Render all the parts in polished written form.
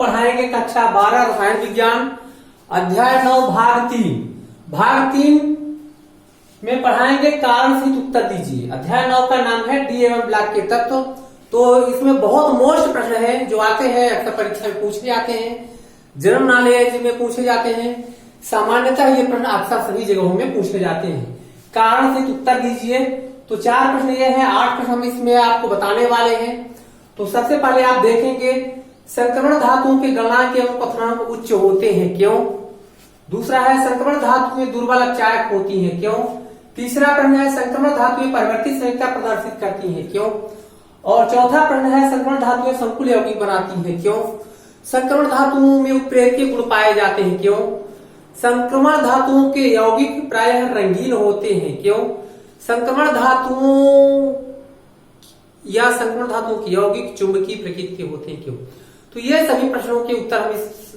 पढ़ाएंगे कक्षा 12 रसायन विज्ञान अध्याय 9 भाग 3 में पढ़ाएंगे कारण सहित उत्तर दीजिए। अध्याय 9 का नाम है डी एवं ब्लॉक के तत्व। तो इसमें बहुत मोस्ट प्रश्न है जो आते हैं, अक्सर परीक्षा में पूछे जाते हैं, जनरल नॉलेज में पूछे जाते हैं, सामान्यतः ये प्रश्न अक्सर सभी जगहों में पूछे जाते हैं। कारण सहित उत्तर दीजिए। तो 4 प्रश्न ये है, 8 प्रश्न हम इसमें आपको बताने वाले हैं। तो सबसे पहले आप देखेंगे संक्रमण धातुओं के गलनांक एवं क्वथनांक उच्च होते हैं क्यों। दूसरा है संक्रमण धातुएं दुर्बल अपचायक होती हैं क्यों। तीसरा प्रश्न है संक्रमण धातुएं परिवर्तित संयुक्ता प्रदर्शित करती हैं क्यों। और चौथा प्रश्न है संक्रमण धातुएं संकुल यौगिक बनाती हैं क्यों। संक्रमण धातुओं में उत्प्रेरकीय गुण पाए जाते हैं क्यों। संक्रमण धातुओं के यौगिक प्रायः रंगीन होते हैं क्यों। संक्रमण धातुओं या संक्रमण धातुओं के यौगिक चुंबकीय प्रकृति के होते हैं क्यों। तो ये सभी प्रश्नों के उत्तर हम इस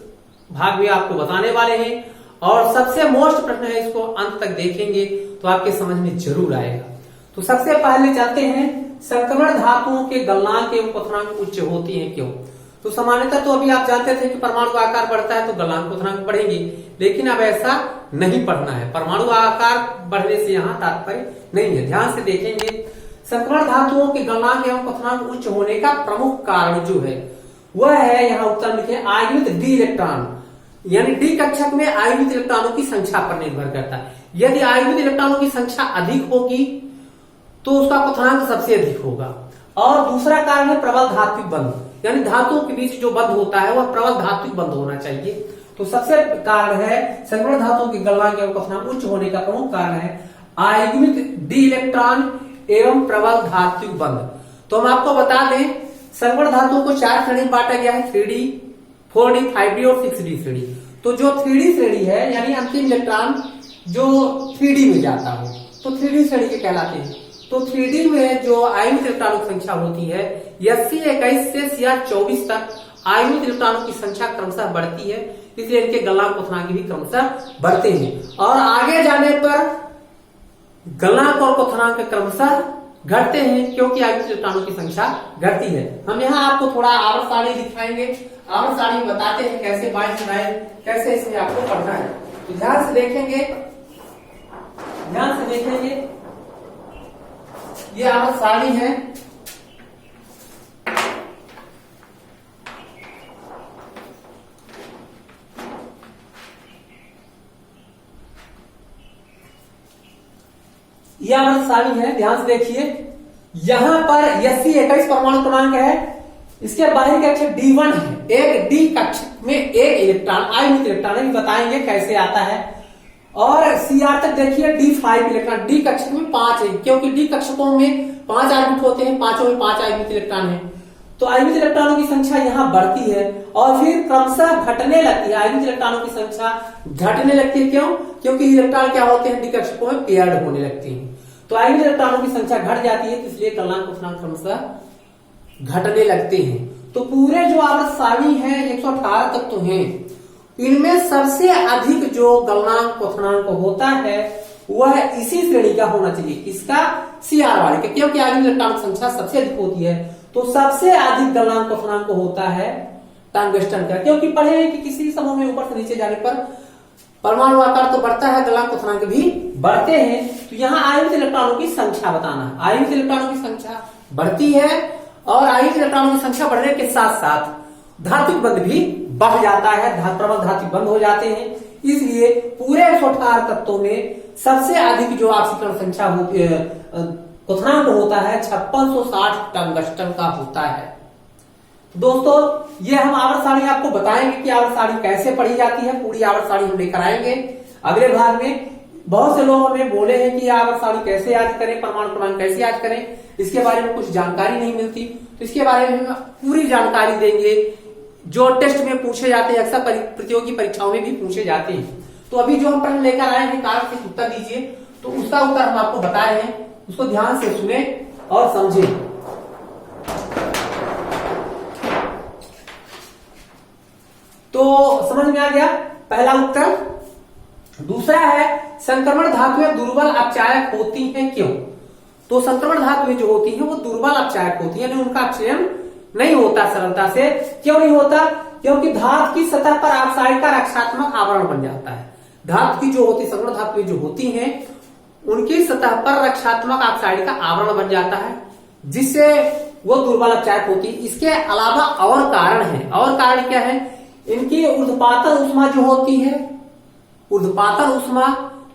भाग में आपको बताने वाले हैं और सबसे मोस्ट प्रश्न है, इसको अंत तक देखेंगे तो आपके समझ में जरूर आएगा। तो सबसे पहले चलते हैं संक्रमण धातुओं के गलनांक एवं क्वथनांक उच्च होती हैं क्यों। तो सामान्यतः तो अभी आप जानते थे कि परमाणु का आकार बढ़ता है तो गलनांक क्वथनांक बढ़ेंगे, लेकिन अब ऐसा नहीं पढ़ना है। परमाणु आकार बढ़ने से यहाँ तात्पर्य नहीं है। ध्यान से देखेंगे संक्रमण धातुओं के गलनांक एवं क्वथनांक उच्च होने का प्रमुख कारण जो है वह है, यहाँ उत्तर लिखे, आयनित डी इलेक्ट्रॉन, यानी डी कक्षक में आयनित इलेक्ट्रॉनों की संख्या पर निर्भर करता है। यदि आयनित इलेक्ट्रॉनों की संख्या अधिक होगी तो उसका क्वथनांक सबसे अधिक होगा। और दूसरा कारण है प्रबल धात्विक बंध, यानी धातुओं के बीच जो बंध होता है वह प्रबल धात्विक बंध होना चाहिए। तो सबसे कारण है संक्रमण धातुओं के गलनांक एवं क्वथनांक उच्च होने का प्रमुख कारण है आयनित डी इलेक्ट्रॉन एवं प्रबल धात्विक बंध। तो हम आपको बता दें संक्रमण धातुओं को 4 श्रेणी में बांटा गया है, 3D, 4D, 5D और 6D श्रेणी। तो जो 3D श्रेणी है यानी अंतिम इलेक्ट्रॉन जो 3D में जाता हो तो 3D श्रेणी के कहलाते हैं। तो 3D में जो आयनित इलेक्ट्रॉनों की संख्या होती है Sc21 से Cr24 तक आयनित इलेक्ट्रॉनों की संख्या क्रमशः बढ़ती है, इसलिए इनके गलनांक क्वथनांक भी क्रमशः बढ़ते हैं। और आगे जाने पर गलनांक और क्वथनांक क्रमशः घटते हैं क्योंकि आयनित इलेक्ट्रॉनों की संख्या घटती है। हम यहाँ आपको थोड़ा आवर्त सारणी दिखाएंगे, आवर्त सारणी बताते हैं कैसे बाइक बनाए, कैसे इसमें आपको पढ़ना है। तो ध्यान से देखेंगे ये आवर्त सारणी है। यह आवर्त सारणी है, ध्यान से देखिए। यहां पर Sc21 परमाणु क्रमांक है, इसके बाहरी कक्षक D1 है। एक डी कक्षक में एक इलेक्ट्रॉन आयनित इलेक्ट्रॉन है, बताएंगे कैसे आता है। और Cr तक देखिए D5 इलेक्ट्रॉन, डी कक्षक में 5 है क्योंकि डी कक्षकों में 5 ऑर्बिट होते हैं, पांचों में 5 आयनित इलेक्ट्रॉन है। तो आयनित इलेक्ट्रॉनों की संख्या यहाँ बढ़ती है और फिर क्रमशः घटने लगती है। आयनित इलेक्ट्रॉनों की संख्या घटने लगती है क्यों? क्योंकि इलेक्ट्रॉन क्या होते हैं डी कक्षकों में पेयर्ड होने लगते हैं। तो आयनित इलेक्ट्रॉनों की संख्या घट जाती है, इसलिए गलनांक क्वथनांक क्रमशः घटने लगते हैं। तो पूरे जो आवर्त सारणी है 118 तत्व हैं, इनमें सबसे अधिक जो गलनांक क्वथनांक होता है वह इसी श्रेणी का होना चाहिए। किसका? Cr वाले के, क्योंकि आयनित इलेक्ट्रॉन की संख्या सबसे अधिक होती है। तो सबसे अधिक गलनांक क्वथनांक होता है टंगस्टन का, क्योंकि पढ़े हैं कि किसी समूह में ऊपर से नीचे जाने पर परमाणु आकार तो बढ़ता है, गलनांक क्वथनांक भी बढ़ते हैं। तो यहाँ आयनित इलेक्ट्रॉनों की संख्या बताना है। आयनित इलेक्ट्रॉनों की संख्या बढ़ती है और आयनित इलेक्ट्रॉनों की संख्या बढ़ने के साथ साथ धात्विक बंध भी बढ़ जाता है, प्रबल धात्विक बंध हो जाते हैं। इसलिए पूरे 118 तत्वों में सबसे अधिक जो ऑक्सीकरण संख्या होती है, क्वथनांक होता है 5660 टंगस्टन का होता है। दोस्तों ये हम आवर्त सारणी आपको बताएंगे कि आवर्त सारणी कैसे पढ़ी जाती है, पूरी आवर्त सारणी हम लेकर आएंगे अगले भाग में। बहुत से लोग हमें बोले हैं कि आवर्त सारणी कैसे याद करें, परमाणु क्रमांक कैसे याद करें, इसके बारे में कुछ जानकारी नहीं मिलती। तो इसके बारे में हम पूरी जानकारी देंगे जो टेस्ट में पूछे जाते हैं, अक्सर प्रतियोगी परीक्षाओं में भी पूछे जाते हैं। तो अभी जो हम प्रश्न लेकर आए हैं कारण से उत्तर दीजिए, तो उसका उत्तर हम आपको बता रहे हैं, उसको ध्यान से सुने और समझे। तो समझ में आ गया पहला उत्तर। दूसरा है संक्रमण धातुएं दुर्बल अपचायक होती हैं क्यों। तो संक्रमण धातुएं जो होती हैं वो दुर्बल अपचायक होती है, यानी उनका अपचयन नहीं होता सरलता से। क्यों नहीं होता? क्योंकि धातु की सतह पर ऑक्साइड का रक्षात्मक आवरण बन जाता है। धातु की जो होती संकर्ण धातुएं जो होती हैं उनकी सतह पर रक्षात्मक ऑक्साइड का आवरण बन जाता है, जिससे वो दुर्बल अपचायक होती है। इसके अलावा और कारण है। और कारण क्या है? इनकी ऊर्ध्वपातन ऊष्मा जो होती है, ऊर्ध्वपातन ऊष्मा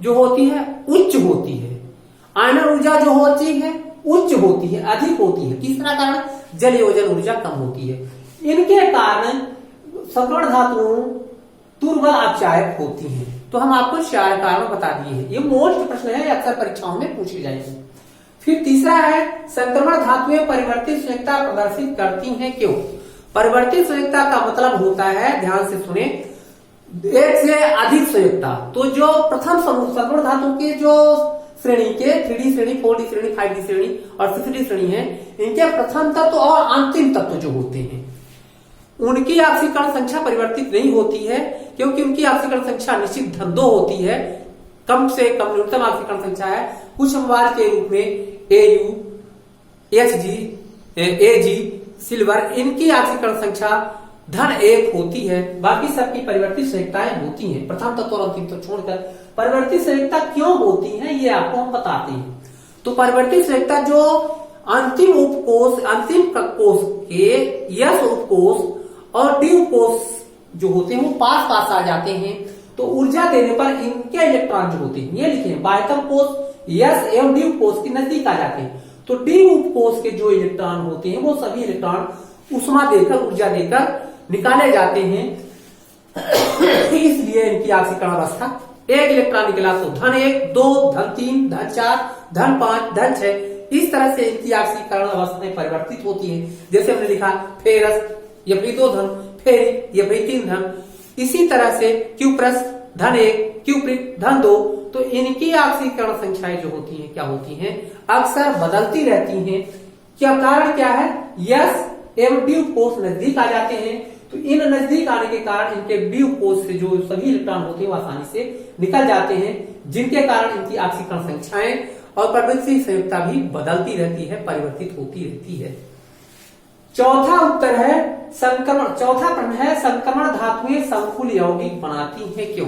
जो होती है उच्च होती है। आयनन ऊर्जा जो होती है उच्च होती है, अधिक होती है। तीसरा कारण जल योजन ऊर्जा कम होती है। इनके कारण संकर्ण धातुओं दुर्बल अपचायक होती हैं। तो हम आपको 4 कारण बता दिए हैं। ये मोस्ट प्रश्न है, अक्सर परीक्षाओं में पूछे जाएंगे। फिर तीसरा है संक्रमण धातुएं परिवर्तित संयोजकता प्रदर्शित करती हैं क्यों? परिवर्तित संयोजकता का मतलब होता है, ध्यान से सुने, एक से अधिक संयोजकता। तो जो प्रथम समूह संक्रमण धातु के जो श्रेणी के 3D श्रेणी, 4D श्रेणी, 5D श्रेणी और 6D श्रेणी है, इनके प्रथम तत्व और अंतिम तत्व जो होते हैं उनकी ऑक्सीकरण संख्या परिवर्तित नहीं होती है, क्योंकि उनकी ऑक्सीकरण संख्या निश्चित धन 2 होती है। कम से कम न्यूनतम ऑक्सीकरण संख्या है कुछ अम्लवार के रूप में AU, HG, AG, सिल्वर, इनकी ऑक्सीकरण संख्या धन 1 होती है। बाकी सबकी परिवर्तित संयोजकताएं होती हैं, प्रथम तत्व और अंतिम तत्व छोड़कर। परिवर्तित संयोजकता क्यों होती है ये आपको हम बताते हैं। तो परिवर्तित संयोजकता जो अंतिम उपकोष, अंतिम कोष के S उपकोष और D उपकोष जो होते हैं वो पास पास आ जाते हैं, तो ऊर्जा देने पर इनके इलेक्ट्रॉन जो होते हैं, ये लिखे बाह्यतम कोष S एवं D उपकोष के नजदीक आ जाते हैं। तो D उपकोष के जो इलेक्ट्रॉन होते हैं वो सभी इलेक्ट्रॉन ऊष्मा देकर, ऊर्जा देकर निकाले जाते हैं। इसलिए इनकी ऑक्सीकरण अवस्था, एक इलेक्ट्रॉन निकला तो धन 1, 2, धन 3, धन 4, धन 5, धन 6, इस तरह से इनकी ऑक्सीकरण अवस्थाएं परिवर्तित होती है। जैसे हमने लिखा फेरस ये भी 2 धन, फेरी ये भी 3 धन। इसी तरह से क्यूप्रस धन 1, क्यूप्रिक धन 2। तो इनकी ऑक्सीकरण संख्याएं जो होती हैं क्या होती हैं? अक्सर बदलती रहती हैं। क्या कारण क्या है? यस एवं डी उपकोष नजदीक आ जाते हैं, तो इन नजदीक आने के कारण इनके डी उपकोष से जो सभी इलेक्ट्रॉन होते हैं वो आसानी से निकल जाते हैं, जिनके कारण इनकी ऑक्सीकरण संख्याएं और परिवर्तित संयोजकता भी बदलती रहती है, परिवर्तित होती रहती है। चौथा उत्तर है संक्रमण। चौथा प्रश्न है संक्रमण धातुएं संकुल यौगिक बनाती हैं क्यों?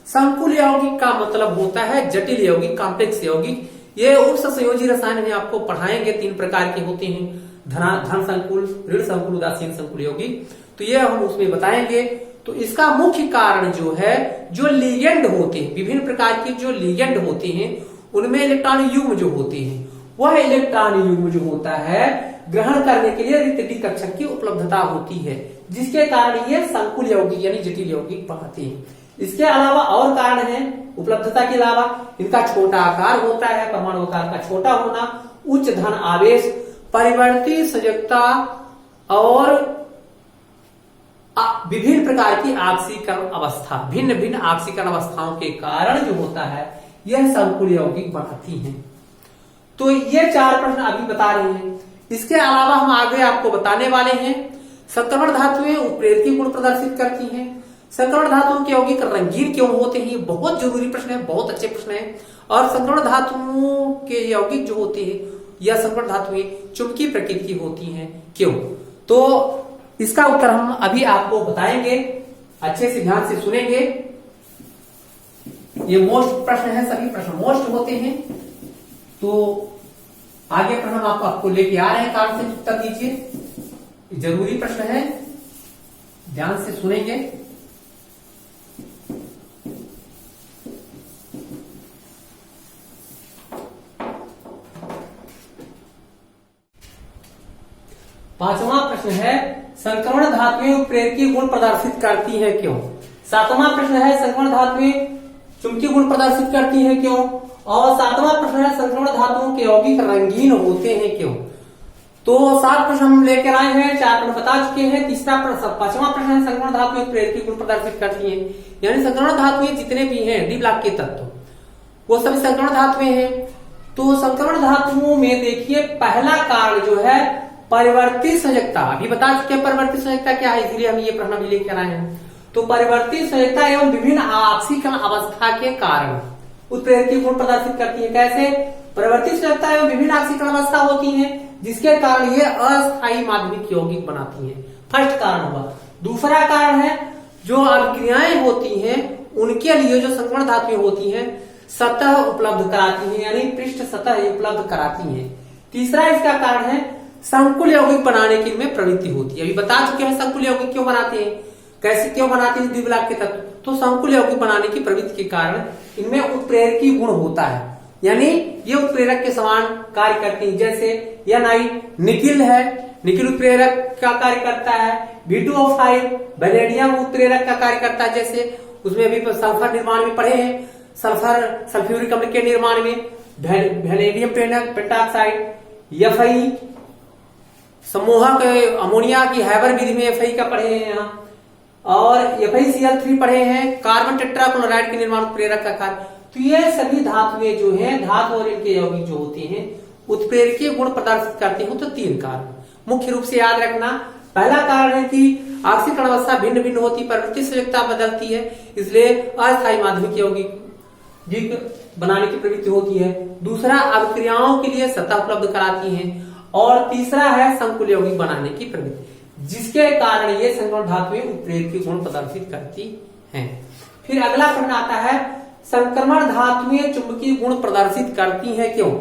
संकुल यौगिक का मतलब होता है जटिल यौगिक, कॉम्प्लेक्स यौगिक। ये उपसंयोजी रसायन में आपको पढ़ाएंगे, 3 प्रकार के होते हैं, धन संकुल, ऋण संकुल, उदासीन संकुल यौगिक। तो ये हम उसमें बताएंगे। तो इसका मुख्य कारण जो है, जो लिगेंड होते हैं, विभिन्न प्रकार के जो लिगेंड होते हैं उनमें इलेक्ट्रॉन युग्म जो होते हैं, वह इलेक्ट्रॉन युग्म जो होता है ग्रहण करने के लिए रिक्त डी कक्षक की उपलब्धता होती है, जिसके कारण ये संकुल यौगिक यानी जटिल यौगिक बनाते हैं। इसके अलावा और कारण है, उपलब्धता के अलावा इनका छोटा आकार होता है, परमाणु आकार का छोटा होना, उच्च धन आवेश, परिवर्तित संयोजकता और विभिन्न प्रकार की ऑक्सीकरण अवस्था, भिन्न भिन्न ऑक्सीकरण अवस्थाओं के कारण जो होता है यह संकुल यौगिक बनाती हैं। तो ये 4 प्रश्न अभी बता रहे हैं। इसके अलावा हम आगे आपको बताने वाले हैं संक्रमण धातुएं उत्प्रेरकीय गुण प्रदर्शित करती हैं। संक्रमण धातुओं के यौगिक रंगीन क्यों होते हैं? ये बहुत जरूरी प्रश्न है, बहुत अच्छे प्रश्न है। और संक्रमण धातुओं के यौगिक जो होते हैं या संक्रमण धातुएं चुंबकीय प्रकृति की होती हैं क्यों? तो इसका उत्तर हम अभी आपको बताएंगे, अच्छे से ध्यान से सुनेंगे। ये मोस्ट प्रश्न है, सभी प्रश्न मोस्ट होते हैं। तो आगे प्रश्न हम आपको लेके आ रहे हैं, कारण से उत्तर दीजिए, जरूरी प्रश्न है, ध्यान से सुनेंगे। पांचवा प्रश्न है संक्रमण धातुएं उत्प्रेरकीय गुण प्रदर्शित करती हैं क्यों? सातवां प्रश्न है संक्रमण धातुएं चुंबकीय गुण प्रदर्शित करती हैं क्यों? और सातवां प्रश्न है संक्रमण धातुओं के यौगिक रंगीन होते हैं क्यों? तो 7 प्रश्न हम लेकर आए हैं, 4 प्रश्न बता चुके हैं। तीसरा प्रश्न, 5वां प्रश्न है संक्रमण धातुएं उत्प्रेरकीय गुण प्रदर्शित करती हैं, यानी संक्रमण धातुएं जितने भी हैं डी ब्लॉक के तत्व वो सभी संक्रमण धातुएं हैं। तो संक्रमण धातुओं में देखिए पहला कारण जो है परिवर्तित संयोजकता, अभी बता चुके हैं परिवर्तित संयोजकता क्या है, इसलिए हम ये प्रश्न भी लेकर आए हैं। तो परिवर्तित संयोजकता एवं विभिन्न ऑक्सीकरण अवस्था के कारण उत्प्रेरकीय गुण प्रदर्शित करती है। कैसे? परिवर्तित संयोजकता एवं विभिन्न ऑक्सीकरण अवस्था होती है, जिसके कारण ये अस्थायी माध्यमिक यौगिक बनाती है। फर्स्ट कारण हुआ। दूसरा कारण है जो अभिक्रियाएं होती हैं उनके लिए जो संक्रमण धातुएं होती हैं सतह उपलब्ध कराती हैं, यानी पृष्ठ सतह उपलब्ध कराती हैं। तीसरा इसका कारण है संकुल यौगिक बनाने की इनमें प्रवृत्ति होती है। अभी बता चुके हैं संकुल यौगिक क्यों बनाते हैं, कैसे क्यों बनाते हैं द्विबलाक के तत्व। तो संकुल यौगिक बनाने की प्रवृत्ति के कारण इनमें उत्प्रेरकी गुण होता है, यानी ये उत्प्रेरक के समान कार्य करती है। जैसे Ni निकिल है, निकिल उत्प्रेरक का कार्य करता है। V2O5 वेनेडियम उत्प्रेरक का कार्य करता है। जैसे उसमें अभी सल्फर निर्माण में पढ़े हैं, सल्फ्यूरिक अम्ल के निर्माण में वेनेडियम पेंटाक्साइड, Fe सम्मोहक अमोनिया की हैबर विधि में Fe का पढ़े हैं यहाँ, और FeCl3 पढ़े हैं, कार्बन टेट्राक्लोराइड के निर्माण उत्प्रेरक का कार्य। तो ये सभी धातुएं जो हैं, धातु और इनके यौगिक जो होते हैं उत्प्रेरकीय गुण प्रदर्शित करते हैं। तो 3 कारण मुख्य रूप से याद रखना। पहला कारण है कि ऑक्सीकरण अवस्था भिन्न भिन्न होती, प्रवृत्ति संयोजकता बदलती है, इसलिए अस्थायी माध्यमिक यौगिक बनाने की प्रवृत्ति होती है। दूसरा अभिक्रियाओं के लिए सतह उपलब्ध कराती है, और तीसरा है संकुल यौगिक बनाने की प्रवृत्ति, जिसके कारण ये संक्रमण धातुएं उत्प्रेरकीय गुण प्रदर्शित करती हैं। फिर अगला प्रश्न आता है संक्रमण धातुएं चुंबकीय गुण प्रदर्शित करती हैं क्यों।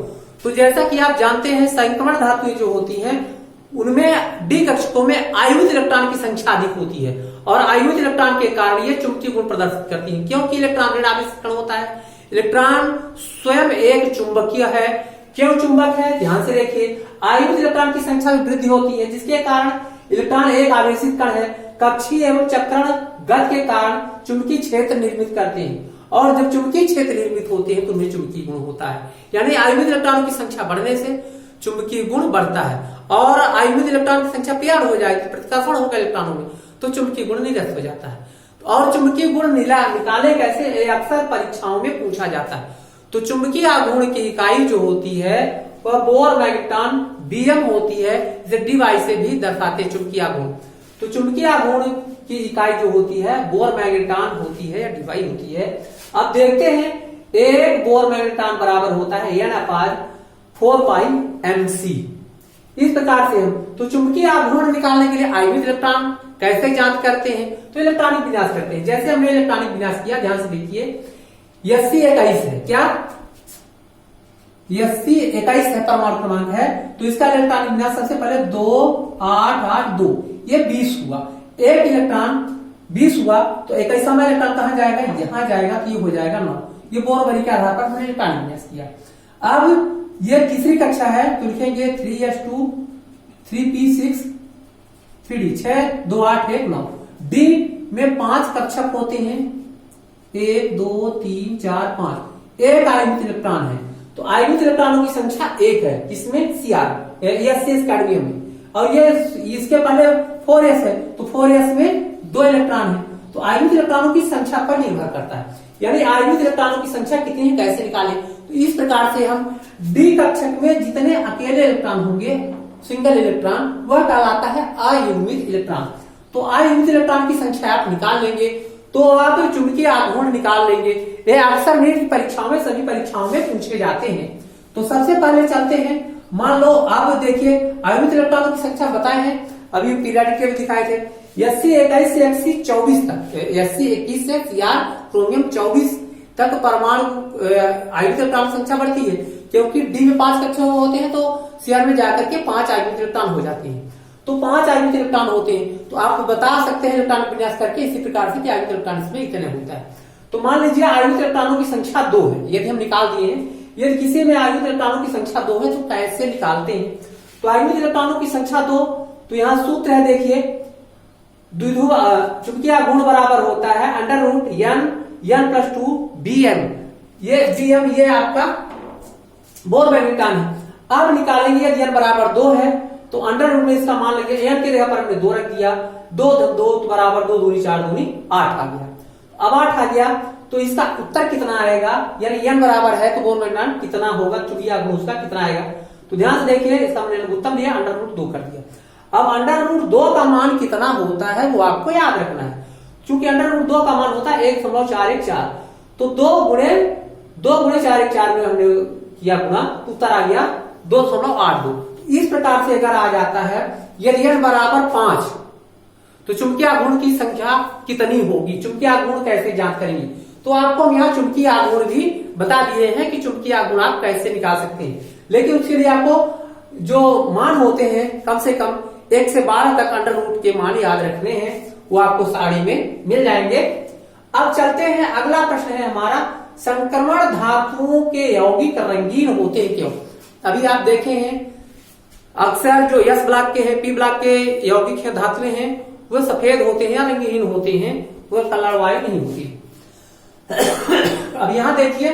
तो जैसा कि आप जानते हैं संक्रमण धातुएं जो होती हैं उनमें डी कक्षकों में आयुध इलेक्ट्रॉन की संख्या अधिक होती है, और आयुध इलेक्ट्रॉन के कारण ये चुंबकीय गुण प्रदर्शित करती हैं। क्योंकि इलेक्ट्रॉन ऋणावेश कण होता है, इलेक्ट्रॉन स्वयं एक चुंबकीय है। क्यों चुंबक है, ध्यान से देखिए, आयुध इलेक्ट्रॉन की संख्या में वृद्धि होती है, जिसके कारण इलेक्ट्रॉन एक आवेशित कण है, कक्षीय एवं चक्रण गति के कारण चुंबकीय क्षेत्र निर्मित करते हैं, और जब चुंबकीय क्षेत्र निर्मित होते हैं तो उनमें चुंबकीय गुण होता है। यानी आयुध इलेक्ट्रॉनों की संख्या बढ़ने से चुंबकीय गुण बढ़ता है, और आयुध इलेक्ट्रॉन की संख्या पेड़ हो जाएगी, प्रतिकर्षण होगा इलेक्ट्रॉनों में, तो चुंबकीय गुण निरस्त हो जाता है। और चुंबकीय गुण निकाले कैसे, अक्सर परीक्षाओं में पूछा जाता है। तो चुंबकीय आघूर्ण की इकाई जो होती है वह बोर मैग्नेट्रॉन Bm होती है, जिसे dy से भी दर्शाते हैं चुंबकीय आघूर्ण। तो चुंबकीय आघूर्ण की इकाई जो होती है बोर मैग्नेट्रॉन होती है या dy होती है। अब देखते हैं, एक बोर मैग्नेट्रॉन बराबर होता है N/4πmc। इस प्रकार से हम तो चुंबकीय आघूर्ण निकालने के लिए आयुध इलेक्ट्रॉन कैसे जांच करते हैं, तो इलेक्ट्रॉनिक विन्यास करते हैं। जैसे हमने इलेक्ट्रॉनिक विन्यास किया, ध्यान से देखिए, Sc21 है, क्या Sc21 है, परमाणु क्रमांक है। तो इसका इलेक्ट्रॉनिक विन्यास सबसे पहले 2 8 8 2, ये 20 हुआ। एक इलेक्ट्रॉन 20 हुआ, तो 21वां इलेक्ट्रॉन कहां जाएगा, यहां जाएगा, तो ये हो जाएगा 9। ये बोर बरी के आधार पर हमने इलेक्ट्रॉनिक विन्यास किया। अब ये तीसरी कक्षा है, तो लिखेंगे 3s2 3p6 3d 6 2 8 1 9। डी में 5 कक्षक होते हैं, 1 2 3 4 5। एक आयुध इलेक्ट्रॉन है, तो आयुध इलेक्ट्रॉनों की संख्या 1 है, इसमें Cr कैडमियम में, और ये इसके पहले 4s है, तो 4s में 2 इलेक्ट्रॉन है। तो आयुध इलेक्ट्रॉनों की संख्या पर निर्भर करता है, यानी आयुध इलेक्ट्रॉनों की संख्या कितनी है कैसे निकालें। तो इस प्रकार से हम डी कक्षक में जितने अकेले इलेक्ट्रॉन होंगे, सिंगल इलेक्ट्रॉन, वह कहलाता है अयुग्मित इलेक्ट्रॉन। तो अयुग्मित इलेक्ट्रॉन की संख्या आप निकाल लेंगे, तो आप चुंबकीय आघूर्ण निकाल लेंगे। ये अक्सर नीट परीक्षाओं में, सभी परीक्षाओं में पूछे जाते हैं। तो सबसे पहले चलते हैं, मान लो आप देखिए अयुग्मित इलेक्ट्रॉनों की संख्या बताए हैं, अभी पीरियोडिक टेबल दिखाए थे। Sc21 से Sc24 तक, Sc21 से Cr क्रोमियम 24 तक परमाणु आयुध इलेक्ट्रॉन संख्या बढ़ती है, क्योंकि डी में 5 कक्षक होते हैं, तो Cr में जाकर के 5 आयुध इलेक्ट्रॉन हो जाते हैं। तो 5 आयुध इलेक्ट्रॉन होते हैं, तो आप बता सकते हैं इलेक्ट्रॉनिक विन्यास करके इसी प्रकार से कि आयुध इलेक्ट्रॉन इसमें इतने होता है। तो मान लीजिए आयुध इलेक्ट्रॉनों की संख्या 2 है, यदि हम निकाल दिए हैं, यदि किसी में आयुध इलेक्ट्रॉनों की संख्या 2 है, तो कैसे निकालते हैं। तो आयुध इलेक्ट्रॉनों की संख्या 2, तो यहाँ सूत्र है, देखिए, द्विध्रुव चुंबकीय आघूर्ण बराबर होता है √n+2 Bm। ये Bm ये आपका बोर मैग्नेट्रॉन है। अब निकालेंगे, यदि n बराबर 2 है तो अंडर रूट में इसका मान लेंगे, n की जगह पर हमने 2 रख दिया, 2 2 बराबर 2 दूनी 4 दूनी 8 आ गया। अब 8 आ गया, तो इसका उत्तर कितना आएगा, यानी n बराबर है तो बोर मैग्नेट्रॉन कितना होगा, चुंबकीय आघूर्ण उसका कितना आएगा। तो ध्यान से देखिए, इसका हमने लघुत्तम लिया, √2 कर दिया। अब √2 का मान कितना होता है वो आपको याद रखना है, क्योंकि √2 का मान होता है 1.414, तो 2 गुणे 414 में हमने किया गुणा, उत्तर आ गया 2.82। इस प्रकार से अगर आ जाता है, यदि n बराबर 5, तो चुंबकीय आघूर्ण की संख्या कितनी होगी, चुंबकीय आघूर्ण कैसे ज्ञात करेंगे। तो आपको हम यहाँ चुंबकीय आघूर्ण भी बता दिए हैं कि चुंबकीय आघूर्ण आप कैसे निकाल सकते हैं, लेकिन उसके लिए आपको जो मान होते हैं कम से कम 1 से 12 तक अंडर रूट के मान याद रखने हैं, वो आपको सारणी में मिल जाएंगे। अब चलते हैं, अगला प्रश्न है हमारा, संक्रमण धातुओं के यौगिक रंगीन होते हैं क्यों। अभी आप देखे हैं अक्सर जो S ब्लॉक के हैं, P ब्लॉक के यौगिक है, धातुएं हैं, वो सफेद होते हैं या रंगहीन होते हैं, वो कलरवाई नहीं होती। अब यहां देखिए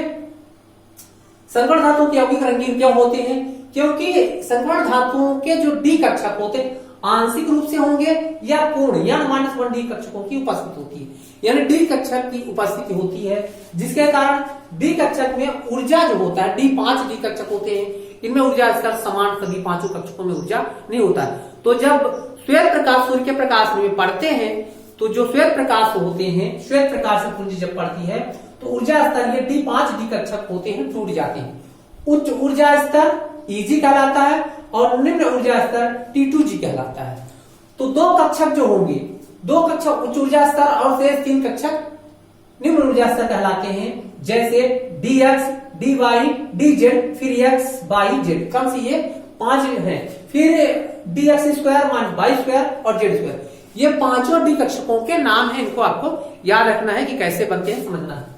संकरण धातुओं के यौगिक रंगीन क्यों होते हैं, क्योंकि संकरण धातुओं के जो डी कक्षक होते हैं आंशिक रूप से होंगे या पूर्ण या -1 डी कक्षकों की उपस्थिति होती है, यानी डी कक्षक की उपस्थिति होती है, जिसके कारण डी कक्षक में ऊर्जा जो होता है, डी 5 डी कक्षक होते हैं, इनमें ऊर्जा स्तर समान सभी पांचों कक्षकों में ऊर्जा नहीं होता है। तो जब श्वेत प्रकाश सूर्य के प्रकाश में पड़ते हैं तो जो श्वेत प्रकाश होते हैं, श्वेत प्रकाश पुंज जब पड़ती है तो ऊर्जा स्तर ये D5 डी कक्षक होते हैं, टूट जाते हैं। उच्च ऊर्जा स्तर Eg कहलाता है और निम्न ऊर्जा स्तर T2G कहलाता है। तो दो कक्षक जो होंगे, दो कक्षक उच्च ऊर्जा स्तर और शेष 3 कक्षक निम्न ऊर्जा स्तर कहलाते हैं, जैसे dx, dy, dz, फिर x, y, z। कम से ये 5 हैं, फिर dx square minus y square और z स्क्वायर, ये पांचों डी कक्षकों के नाम हैं, इनको आपको याद रखना है कि कैसे बनते हैं, समझना है।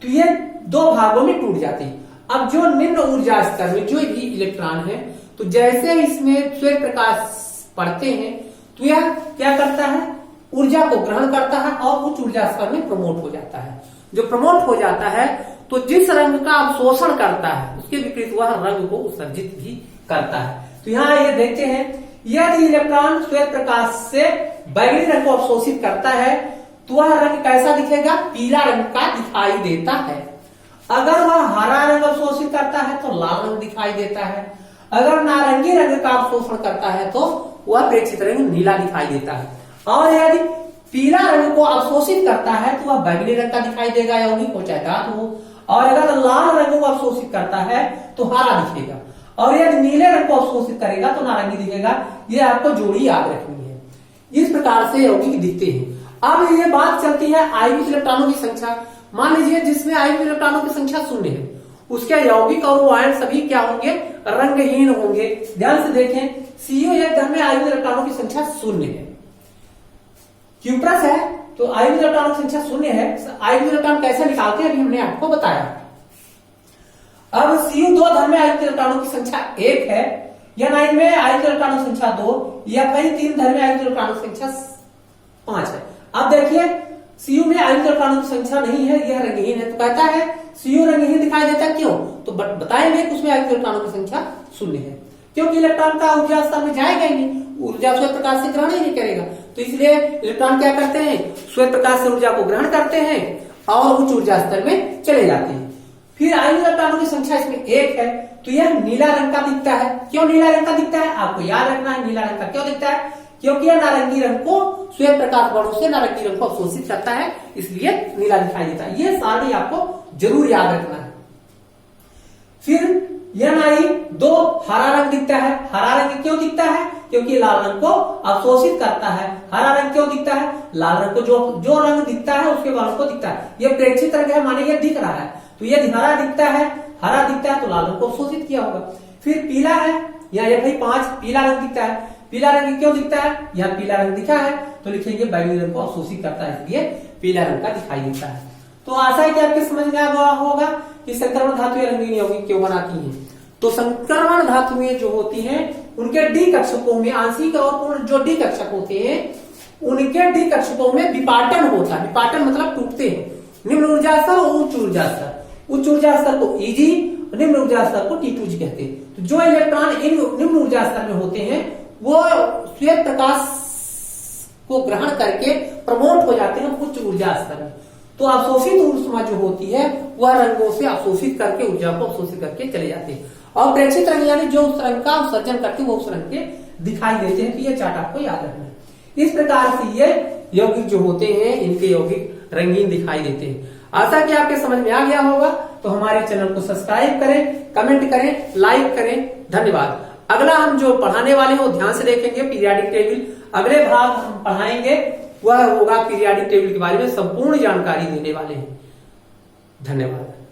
तो ये दो भागों में टूट जाते हैं। अब जो निम्न ऊर्जा स्तर में जो भी इलेक्ट्रॉन है, तो जैसे इसमें श्वेत प्रकाश पड़ते हैं तो यह क्या करता है, ऊर्जा को ग्रहण करता है और उच्च ऊर्जा स्तर में प्रमोट हो जाता है। जो प्रमोट हो जाता है तो जिस रंग का अवशोषण करता है उसके विपरीत वह रंग को उत्सर्जित भी करता है। तो यहाँ ये देखते हैं, यदि इलेक्ट्रॉन श्वेत प्रकाश से बैगनी रंग को अवशोषित करता है तो वह रंग कैसा दिखेगा, पीला रंग का दिखाई देता है। अगर वह हरा रंग अवशोषित करता है तो लाल रंग दिखाई देता है। अगर नारंगी रंग का अवशोषण करता है तो वह प्रेक्षित रंग नीला दिखाई देता है। और यदि पीला रंग को अवशोषित करता है तो वह बैगनी रंग का दिखाई देगा, यौगिक हो चाहे धातु हो। और अगर लाल रंग को अवशोषित करता है तो हरा दिखेगा, और यदि नीले रंग को अवशोषित करेगा तो नारंगी दिखेगा। ये आपको जोड़ी याद रखनी है। इस प्रकार से यौगिक दिखते हैं। अब ये बात चलती है आयनिक इलेक्ट्रॉनों की संख्या। मान लीजिए जिसमें आयनिक इलेक्ट्रॉनों की संख्या 0 है, उसके यौगिक और वो आयन सभी क्या होंगे, रंगहीन होंगे। ध्यान से देखें, CO1 धर्म में आयनिक इलेक्ट्रॉनों की संख्या 0 है। क्यूप्रस है तो आयनिक इलेक्ट्रॉनों की संख्या 0 है। आयनिक इलेक्ट्रॉन कैसे निकालते हैं अभी हमने आपको बताया। अब CO2 धर्म में आयनिक इलेक्ट्रॉनों की संख्या 1 है, N9 में आयनिक इलेक्ट्रॉनों की संख्या 2, या कहीं 3 धर्म में आयनिक इलेक्ट्रॉनों की संख्या 5 है। अब देखिए Cu में आयनिक इलेक्ट्रॉनों की संख्या नहीं है, यह रंगहीन है, तो कहता है Cu रंगहीन दिखाई देता है, क्यों, तो बताएंगे कि उसमें आयनिक इलेक्ट्रॉनों की संख्या 0 है, क्योंकि इलेक्ट्रॉन का ऊर्जा स्तर में जाएगा ही नहीं, ऊर्जा श्वेत प्रकाश से ग्रहण ही नहीं करेगा। तो इसलिए इलेक्ट्रॉन क्या करते हैं, श्वेत प्रकाश से ऊर्जा को ग्रहण करते हैं और उच्च ऊर्जा स्तर में चले जाते हैं। फिर आयनिक इलेक्ट्रॉनों की संख्या इसमें 1 है, तो यह नीला रंग का दिखता है। क्यों नीला रंग का दिखता है, आपको याद रखना है नीला रंग का क्यों दिखता है, क्योंकि यह नारंगी रंग को श्वेत प्रकाश वर्णों से नारंगी रंग को अवशोषित करता है, इसलिए नीला दिखाई देता है। यह सारणी आपको जरूर याद रखना है। फिर Ni2 हरा रंग दिखता है। हरा रंग क्यों दिखता है, क्योंकि लाल रंग को अवशोषित करता है। हरा रंग क्यों दिखता है, लाल रंग को जो रंग दिखता है उसके वर्णों को दिखता है। यह प्रेक्षित रंग है, माने यह दिख रहा है, तो यदि हरा दिखता है तो लाल रंग को अवशोषित किया होगा। फिर पीला है, या भाई 5 पीला रंग दिखता है। पीला रंग क्यों दिखता है, यहाँ पीला रंग दिखा है तो लिखेंगे बैगनी रंग को अवशोषित करता है, इसलिए पीला रंग का दिखाई देता है। तो आशा है कि आपके समझ में आ गया होगा कि संक्रमण धातुएं रंगीन यौगिक क्यों बनाती हैं। तो संक्रमण धातुएं जो होती हैं उनके डी कक्षकों में आंशिक और पूर्ण जो डी कक्षक होते हैं उनके डी कक्षकों में विपाटन होता है। विपाटन मतलब टूटते हैं। निम्न ऊर्जा स्तर और उच्च ऊर्जा स्तर। उच्च ऊर्जा स्तर को Eg, निम्न ऊर्जा स्तर को T2G कहते हैं। तो जो इलेक्ट्रॉन इन निम्न ऊर्जा स्तर में होते हैं वो श्वेत प्रकाश को ग्रहण करके प्रमोट हो जाते हैं उच्च ऊर्जा स्तर में। तो अवशोषित ऊष्मा जो होती है वह रंगों से अवशोषित करके ऊर्जा को अवशोषित करके चले जाते हैं, और प्रेक्षित रंग यानी जो उस रंग का उत्सर्जन करते हैं वो उस रंग के दिखाई देते हैं। तो ये चार्ट आपको याद रखना है। इस प्रकार से ये यौगिक जो होते हैं इनके यौगिक रंगीन दिखाई देते हैं। आशा कि आपके समझ में आ गया होगा। तो हमारे चैनल को सब्सक्राइब करें, कमेंट करें, लाइक करें। धन्यवाद। अगला हम जो पढ़ाने वाले हैं वो ध्यान से देखेंगे, पीरियाडिक टेबल। अगले भाग हम पढ़ाएंगे वह होगा पीरियाडिक टेबल के बारे में संपूर्ण जानकारी देने वाले हैं। धन्यवाद।